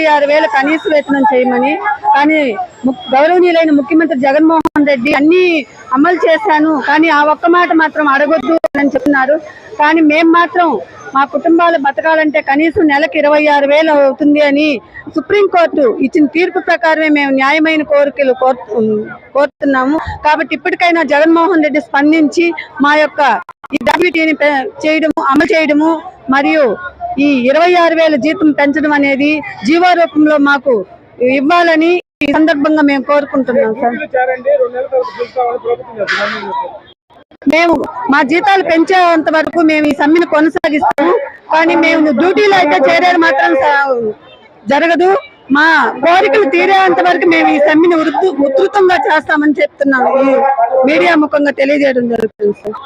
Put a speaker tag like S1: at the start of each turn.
S1: 26,000 కనీస వేతనం చేయమని. కానీ గౌరవనీయులైన ముఖ్యమంత్రి జగన్మోహన్ రెడ్డి అన్ని అమలు చేశాను, కానీ ఆ ఒక్క మాట మాత్రం అడగొద్దు అని చెప్తున్నారు. కానీ మేము మాత్రం మా కుటుంబాలు బతకాలంటే కనీసం నెలకు 26,000 అవుతుంది అని సుప్రీంకోర్టు ఇచ్చిన తీర్పు ప్రకారమే మేము న్యాయమైన కోరికలు కోరుతున్నాము. కాబట్టి ఇప్పటికైనా జగన్మోహన్ రెడ్డి స్పందించి మా యొక్క ఈ డబ్ల్యూటీని అమలు చేయడము మరియు ఈ 26,000 జీతం పెంచడం అనేది జీవో రూపంలో మాకు ఇవ్వాలని ఈ సందర్భంగా మేము కోరుకుంటున్నాం సార్. మేము మా జీతాలు పెంచేంత వరకు మేము ఈ సమ్మెను కొనసాగిస్తాము. కానీ మేము డ్యూటీలో అయితే చేరేది మాత్రం జరగదు. మా కోరికలు తీరేంత వరకు మేము ఈ సమ్మెను ఉధృతంగా చేస్తామని చెప్తున్నాం. ఈ మీడియా ముఖంగా తెలియజేయడం జరుగుతుంది సార్.